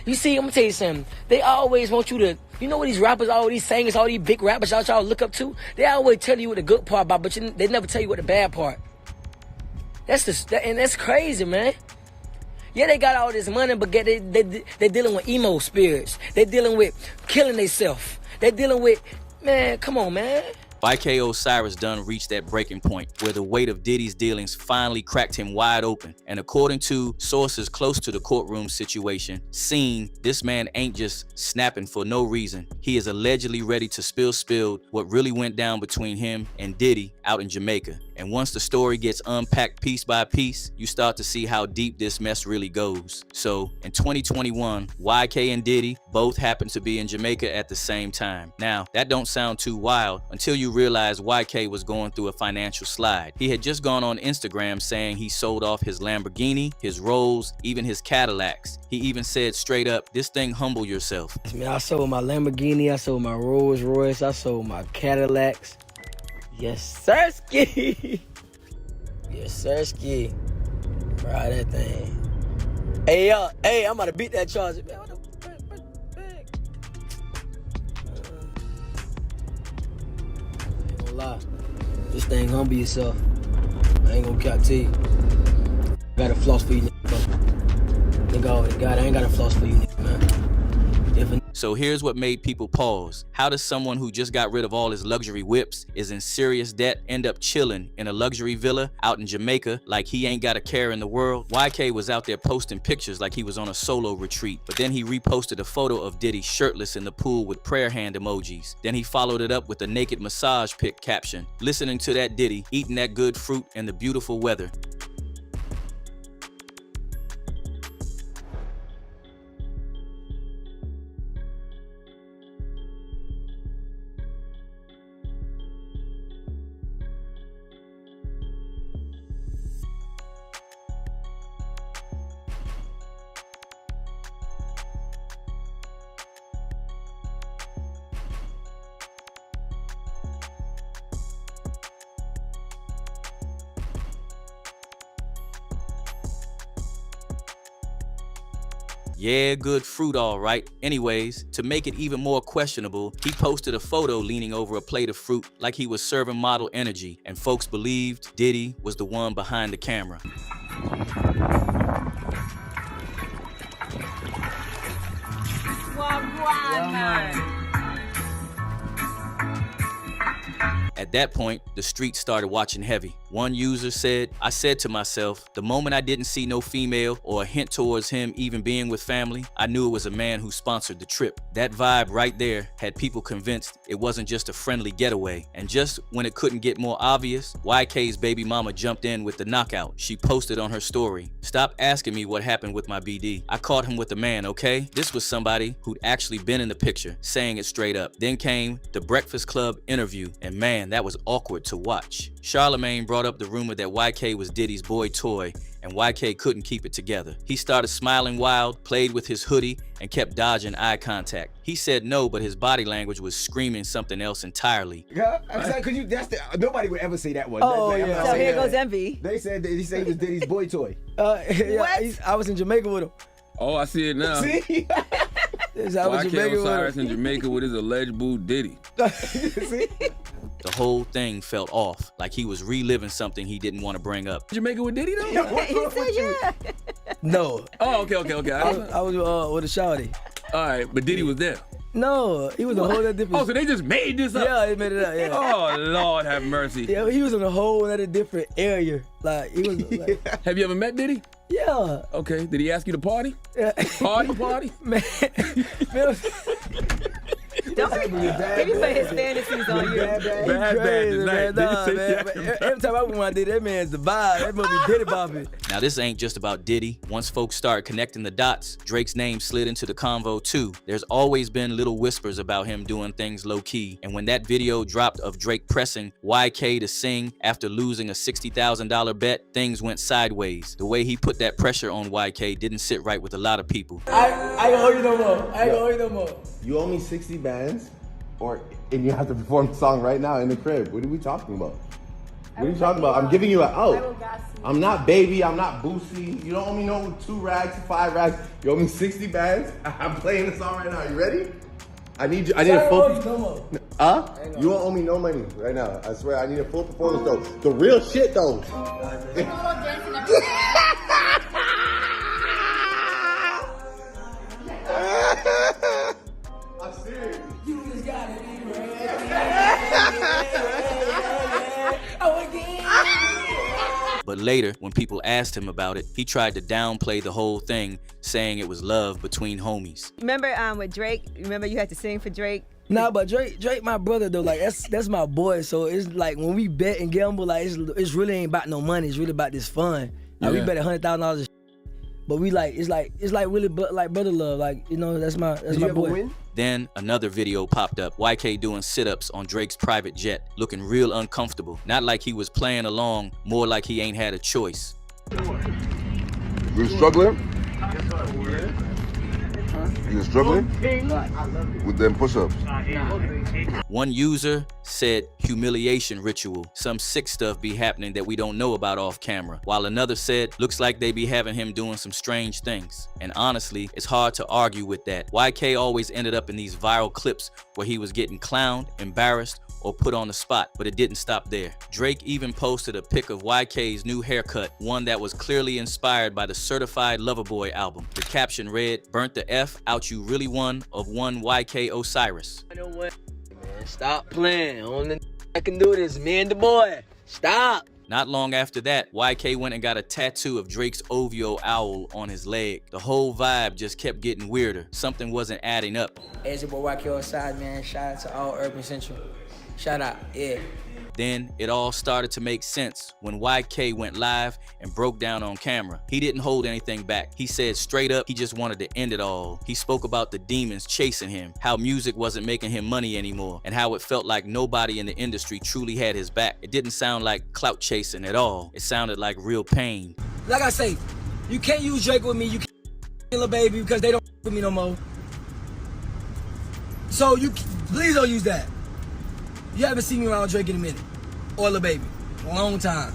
You see, I'm gonna tell you something. They always want you to, you know what these rappers, all these singers, all these big rappers y'all look up to? They always tell you what the good part about, but they never tell you what the bad part. And that's crazy, man. Yeah, they got all this money, but they dealing with emo spirits. They dealing with killing themselves. They dealing with, man, come on, man. YK Osiris done reached that breaking point where the weight of Diddy's dealings finally cracked him wide open. And according to sources close to the courtroom situation, seen this man ain't just snapping for no reason. He is allegedly ready to spill what really went down between him and Diddy out in Jamaica. And once the story gets unpacked piece by piece, you start to see how deep this mess really goes. So in 2021, YK and Diddy both happened to be in Jamaica at the same time. Now, that don't sound too wild until you realize YK was going through a financial slide. He had just gone on Instagram saying he sold off his Lamborghini, his Rolls, even his Cadillacs. He even said straight up, this thing humble yourself. Man, I sold my Lamborghini, I sold my Rolls Royce, I sold my Cadillacs. Yes, sirski. Yes, sirski. Ride that thing. Hey, I'm about to beat that charge. Man, what the I ain't gonna lie. This thing humble yourself. I ain't gonna cap to you. I got a floss for you, nigga. Oh, God, I ain't got a floss for you, nigga, man. So here's what made people pause. How does someone who just got rid of all his luxury whips, is in serious debt, end up chilling in a luxury villa out in Jamaica like he ain't got a care in the world? YK was out there posting pictures like he was on a solo retreat, but then he reposted a photo of Diddy shirtless in the pool with prayer hand emojis. Then he followed it up with a naked massage pic caption, listening to that Diddy, eating that good fruit and the beautiful weather. Yeah, good fruit, all right. Anyways, to make it even more questionable, he posted a photo leaning over a plate of fruit like he was serving model energy, and folks believed Diddy was the one behind the camera. At that point, the streets started watching heavy. One user said, I said to myself, the moment I didn't see no female or a hint towards him even being with family, I knew it was a man who sponsored the trip. That vibe right there had people convinced it wasn't just a friendly getaway. And just when it couldn't get more obvious, YK's baby mama jumped in with the knockout. She posted on her story, stop asking me what happened with my BD. I caught him with a man, okay? This was somebody who'd actually been in the picture, saying it straight up. Then came the Breakfast Club interview, and man, that was awkward to watch. Charlemagne brought up the rumor that YK was Diddy's boy toy, and YK couldn't keep it together. He started smiling wild, played with his hoodie, and kept dodging eye contact. He said no, but his body language was screaming something else entirely. Yeah, because nobody would ever say that one. Oh, yeah. So here goes envy. They said he was Diddy's boy toy. Yeah, I was in Jamaica with him. Oh, I see it now. See? YK Osiris in Jamaica with his alleged boo Diddy. See? The whole thing felt off, like he was reliving something he didn't want to bring up. Jamaica with Diddy though? He said yeah. No. Oh, okay. I was with a shawty. All right, but Diddy was there. No, he was a whole other different. Oh, so they just made this up? Yeah, they made it up, yeah. Oh, Lord have mercy. Yeah, he was in a whole other different area. Like, he was like... Have you ever met Diddy? Yeah. Okay, did he ask you to party? Yeah. Party? Man. Don't he put his fantasies on you. Bad tonight. Nah, man. Every time I went I did, that man's the vibe. That must be Diddy bopping. Now this ain't just about Diddy. Once folks started connecting the dots, Drake's name slid into the convo too. There's always been little whispers about him doing things low-key. And when that video dropped of Drake pressing YK to sing after losing a $60,000 bet, things went sideways. The way he put that pressure on YK didn't sit right with a lot of people. I ain't gonna owe you no more. I ain't gonna owe you no more. You owe me 60 bands, and you have to perform the song right now in the crib. What are we talking about? What are you talking about? I'm giving you an out. I'm not baby. I'm not Boosie. You don't owe me no 2 rags, 5 rags. You owe me 60 bags. I'm playing this song right now. You ready? I need you. I need a full. You don't owe me no money right now. I swear. I need a full performance though. The real shit though. I'm serious. You just gotta be ready. But later, when people asked him about it, he tried to downplay the whole thing, saying it was love between homies. Remember with Drake? Remember you had to sing for Drake? Nah, but Drake my brother though. Like that's my boy. So it's like when we bet and gamble, like it's really ain't about no money. It's really about this fun. Like we bet $100,000. But we like it's like really like brother love. Like, you know, that's my boy. Win? Then another video popped up, YK doing sit-ups on Drake's private jet, looking real uncomfortable. Not like he was playing along, more like he ain't had a choice. You struggling? You struggling? With them push-ups? One user said humiliation ritual. Some sick stuff be happening that we don't know about off camera. While another said, looks like they be having him doing some strange things. And honestly, it's hard to argue with that. YK always ended up in these viral clips where he was getting clowned, embarrassed, or put on the spot, but it didn't stop there. Drake even posted a pic of YK's new haircut, one that was clearly inspired by the Certified Lover Boy album. The caption read, "Burnt the F out you really won of one YK Osiris." You know what? Man, stop playing. Only I can do this, me and the boy. Stop. Not long after that, YK went and got a tattoo of Drake's OVO owl on his leg. The whole vibe just kept getting weirder. Something wasn't adding up. As your boy YK Osiris, man, shout out to all Urban Central. Shout out, yeah. Then it all started to make sense when YK went live and broke down on camera. He didn't hold anything back. He said straight up he just wanted to end it all. He spoke about the demons chasing him, how music wasn't making him money anymore, and how it felt like nobody in the industry truly had his back. It didn't sound like clout chasing at all. It sounded like real pain. Like I say, you can't use Drake with me, you can't Lil Baby because they don't with me no more. So you please don't use that. You haven't seen me around Drake in a minute. Or Lil Baby. A long time.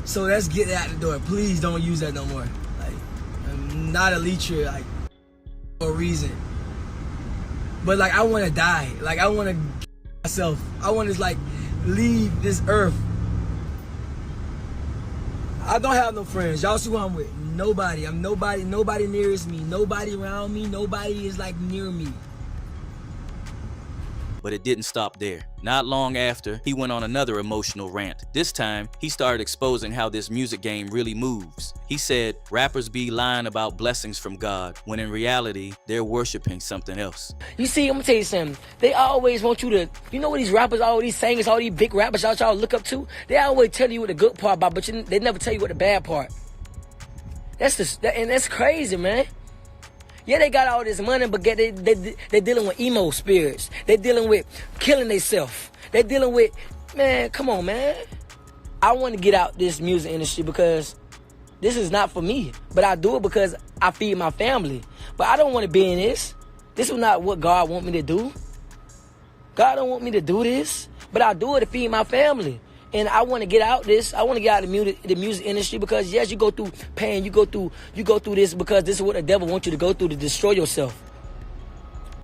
So let's get it out the door. Please don't use that no more. Like, I'm not a leecher, like, for a reason. But like, I want to die. Like, I want to myself. I want to like leave this earth. I don't have no friends. Y'all see who I'm with. Nobody. I'm nobody. Nobody nearest me. Nobody around me. Nobody is like near me. But it didn't stop there. Not long after, he went on another emotional rant. This time, he started exposing how this music game really moves. He said, rappers be lying about blessings from God, when in reality, they're worshiping something else. You see, I'm gonna tell you something. They always want you to, you know what these rappers, all these singers, all these big rappers y'all look up to? They always tell you what the good part about, but they never tell you what the bad part. And that's crazy, man. Yeah, they got all this money, but they dealing with emo spirits. They dealing with killing themselves. They dealing with, man, come on, man. I want to get out this music industry because this is not for me. But I do it because I feed my family. But I don't want to be in this. This is not what God want me to do. God don't want me to do this. But I do it to feed my family. And I want to get out this. I want to get out of the music industry because yes, you go through pain. You go through this because this is what the devil wants you to go through to destroy yourself.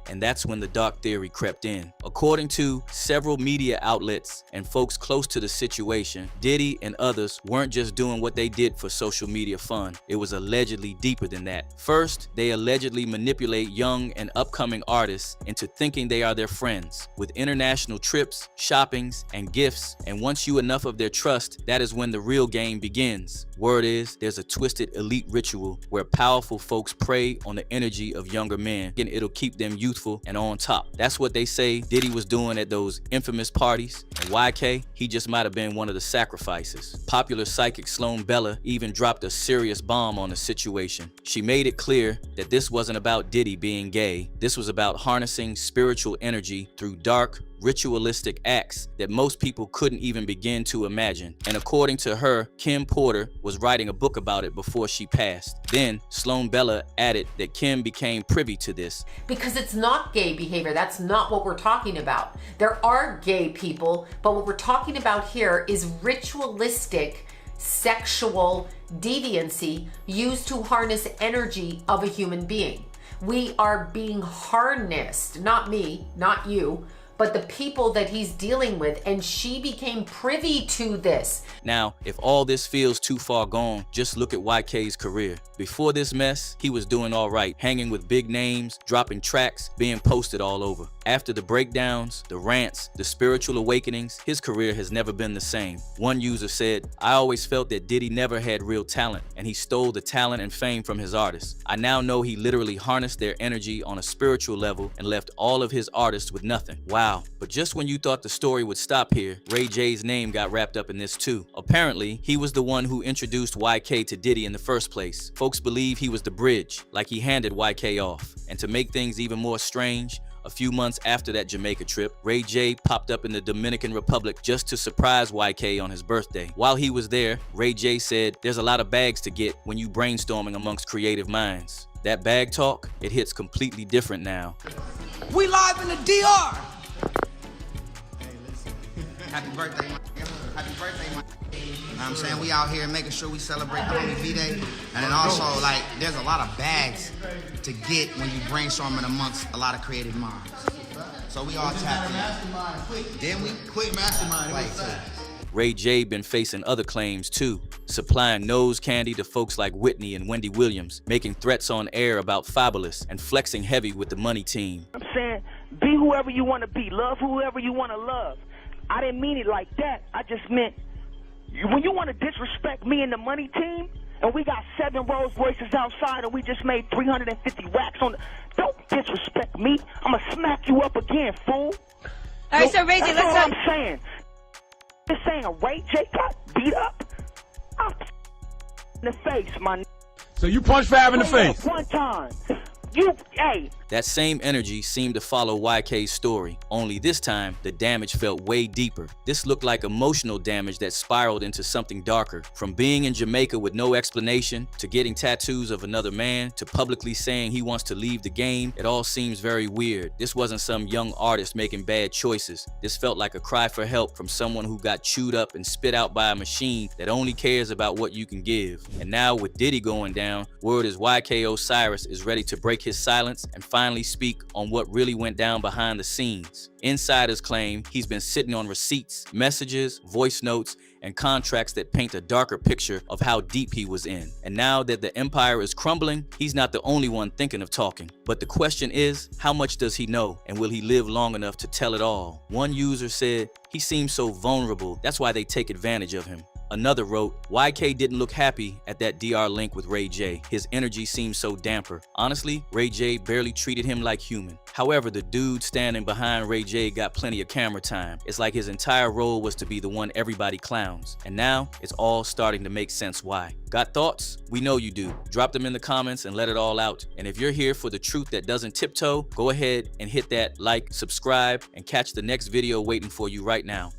And that's when the dark theory crept in. According to several media outlets and folks close to the situation, Diddy and others weren't just doing what they did for social media fun. It was allegedly deeper than that. First, they allegedly manipulate young and upcoming artists into thinking they are their friends with international trips, shoppings, and gifts. And once you enough of their trust, that is when the real game begins. Word is, there's a twisted elite ritual where powerful folks prey on the energy of younger men, and it'll keep them youthful and on top. That's what they say Diddy was doing at those infamous parties. And YK, he just might have been one of the sacrifices. Popular psychic Sloan Bella even dropped a serious bomb on the situation. She made it clear that this wasn't about Diddy being gay. This was about harnessing spiritual energy through dark, ritualistic acts that most people couldn't even begin to imagine. And according to her, Kim Porter was writing a book about it before she passed. Then Sloan Bella added that Kim became privy to this. Because it's not gay behavior. That's not what we're talking about. There are gay people, but what we're talking about here is ritualistic sexual deviancy used to harness energy of a human being. We are being harnessed, not me, not you, but the people that he's dealing with, and she became privy to this. Now, if all this feels too far gone, just look at YK's career. Before this mess, he was doing all right, hanging with big names, dropping tracks, being posted all over. After the breakdowns, the rants, the spiritual awakenings, his career has never been the same. One user said, "I always felt that Diddy never had real talent, and he stole the talent and fame from his artists. I now know he literally harnessed their energy on a spiritual level and left all of his artists with nothing." Wow. But just when you thought the story would stop here, Ray J's name got wrapped up in this too. Apparently, he was the one who introduced YK to Diddy in the first place. Folks believe he was the bridge, like he handed YK off. And to make things even more strange, a few months after that Jamaica trip, Ray J popped up in the Dominican Republic just to surprise YK on his birthday. While he was there, Ray J said, "There's a lot of bags to get when you brainstorming amongst creative minds." That bag talk, it hits completely different now. We live in the DR. Happy birthday, my nigga. Happy birthday, my nigga. You know what I'm saying? We out here making sure we celebrate the homie V-Day. And then also, like, there's a lot of bags to get when you brainstorming amongst a lot of creative minds. So we all tapped in. Then we quit mastermind. Like, Ray J been facing other claims too, supplying nose candy to folks like Whitney and Wendy Williams, making threats on air about Fabulous, and flexing heavy with the money team. I'm saying, be whoever you want to be, love whoever you want to love. I didn't mean it like that. I just meant, when you want to disrespect me and the money team, and we got 7 Rolls Royces outside and we just made 350 racks on the, don't disrespect me. I'm going to smack you up again, fool. All right, so Ray J, that's let's all I'm saying. Just saying Ray J got beat up. I'm in the face, my. So you punched Fab in the face? One time. You, hey. That same energy seemed to follow YK's story, only this time the damage felt way deeper. This looked like emotional damage that spiraled into something darker. From being in Jamaica with no explanation, to getting tattoos of another man, to publicly saying he wants to leave the game, it all seems very weird. This wasn't some young artist making bad choices. This felt like a cry for help from someone who got chewed up and spit out by a machine that only cares about what you can give. And now with Diddy going down, word is YK Osiris is ready to break his silence and finally speak on what really went down behind the scenes. Insiders claim he's been sitting on receipts, messages, voice notes, and contracts that paint a darker picture of how deep he was in. And now that the empire is crumbling, he's not the only one thinking of talking. But the question is, how much does he know, and will he live long enough to tell it all? One user said, "He seems so vulnerable, that's why they take advantage of him." Another wrote, "YK didn't look happy at that DR link with Ray J. His energy seemed so damper. Honestly, Ray J barely treated him like human." However, the dude standing behind Ray J got plenty of camera time. It's like his entire role was to be the one everybody clowns. And now, it's all starting to make sense why. Got thoughts? We know you do. Drop them in the comments and let it all out. And if you're here for the truth that doesn't tiptoe, go ahead and hit that like, subscribe, and catch the next video waiting for you right now.